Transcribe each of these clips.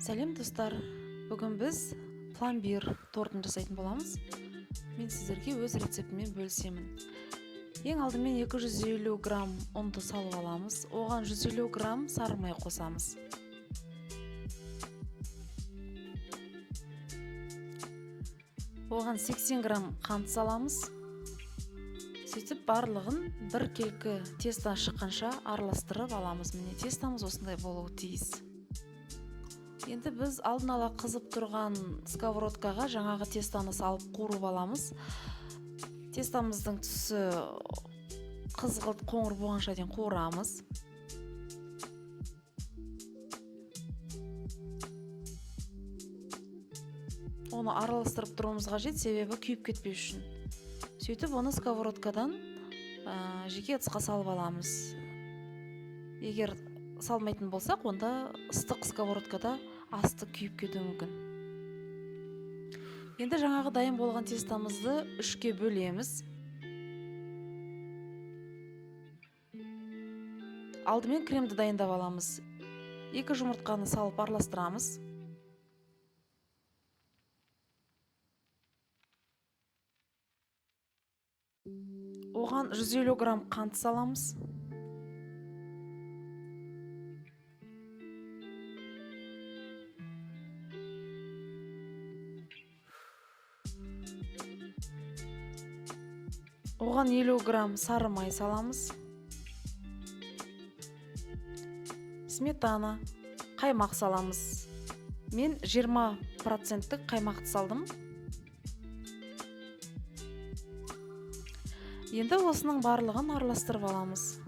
Сәлем достар, бүгін біз пломбир тортын жасайтын боламыз. Мен сіздерге өз рецептіммен бөлісемін. Ең алдымен 250 грамм ұнды салып аламыз. Оған 150 грамм сары май қосамыз. Оған 80 грамм қант саламыз. Сөйтіп барлығын бір келкі тесттан шыққанша араластырып аламыз. Міне тестамыз осындай болуы тиіс. Енді біз алдын ала қызып тұрған сковородкаға жаңағы тестаны салып қуырып аламыз. Тестамыздың түсі қызғылт қоңыр болғанша дейін қуырамыз. Оны араластырып тұруымыз қажет, себебі күйіп кетпеу үшін. Сөйтіп оны сковородкадан жеке ыдысқа салып аламыз. Егер салмайтын болсақ, онда ыстық сковородкада асты күйіп кетуі мүмкін. Енді жаңағы дайын болған тестамызды 3-ке бөлеміз. Алдымен кремді дайындап аламыз. 2 жұмыртқаны салып араластырамыз. Оған 150 грамм қант саламыз. Оған 50 грамм сары май саламыз. Сметана, қаймақ саламыз. Мен 20% қаймақты салдым. Енді осының барлығын араластырып аламыз.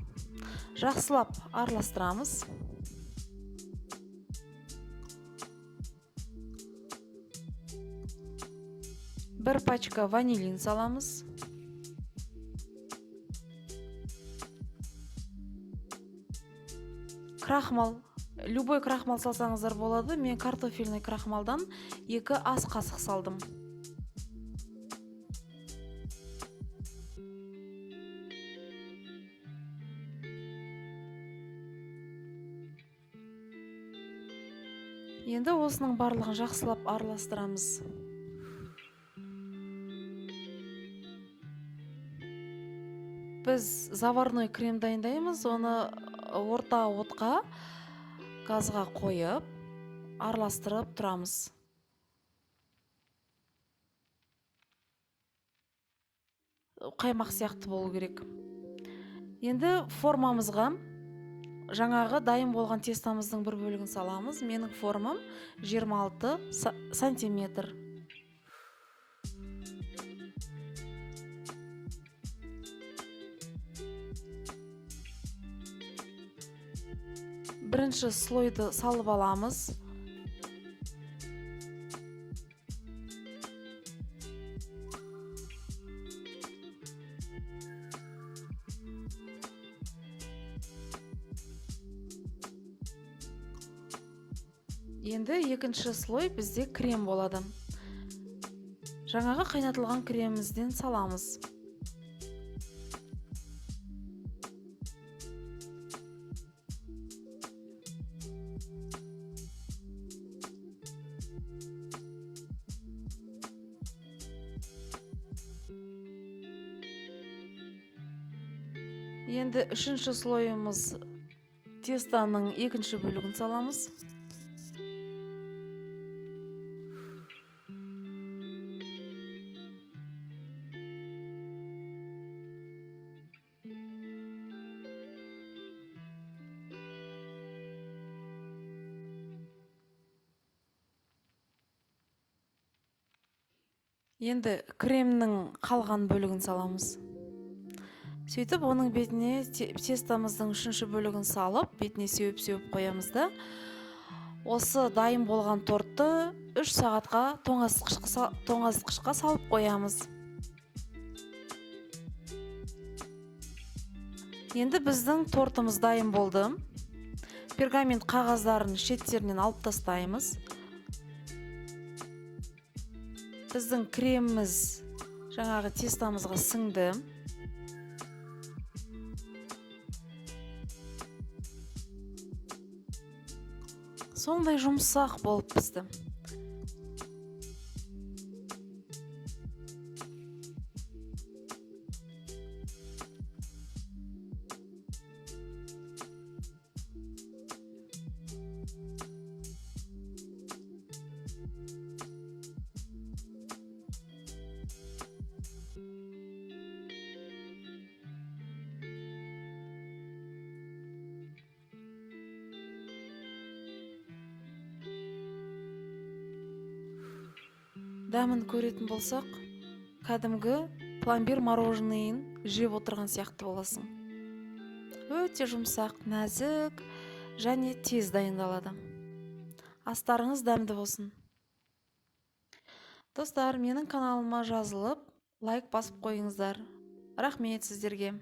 Жақсылап араластырамыз. Бір пачка ванилин саламыз. Крахмал. Любой крахмал салсаңыздар болады. Мен картофельный крахмалдан 2 ас қасық салдым. Енді осының барлығын жақсылап араластырамыз. Біз заварной крем дайындаймыз. Оны орта отқа газға қойып, араластырып тұрамыз. Қаймақ сияқты болу керек. Енді формамызға жаңағы дайын болған тестамыздың бір бөлігін саламыз. Менің формам 26 сантиметр. Бірінші слойды салып аламыз. Енді екінші слой бізде крем болады. Жаңағы қайнатылған кремімізден саламыз. Енді үшінші слойымыз тестаның екінші бөлігін саламыз. Енді кремнің қалған бөлігін саламыз. Сөйтіп, оның бетіне тестамыздың үшінші бөлігін салып, бетіне сеуіп қоямыз да. Осы дайын болған тортты 3 сағатқа тоңазытқышқа салып қоямыз. Енді біздің тортымыз дайын болды. Пергамент қағаздарын шеттерінен алып тастаймыз. Біздің креміміз жаңағы тестамызға сіңді. сондай жұмсақ болып пісті. Дәмін көретін болсақ, кәдімгі пломбир мороженыйын жеп отырған сияқты боласың. Өте жұмсақ, нәзік және тез дайындалады. Астарыңыз дәмді болсын. Достар, менің каналыма жазылып, лайк басып қойыңыздар. Рахмет сіздерге.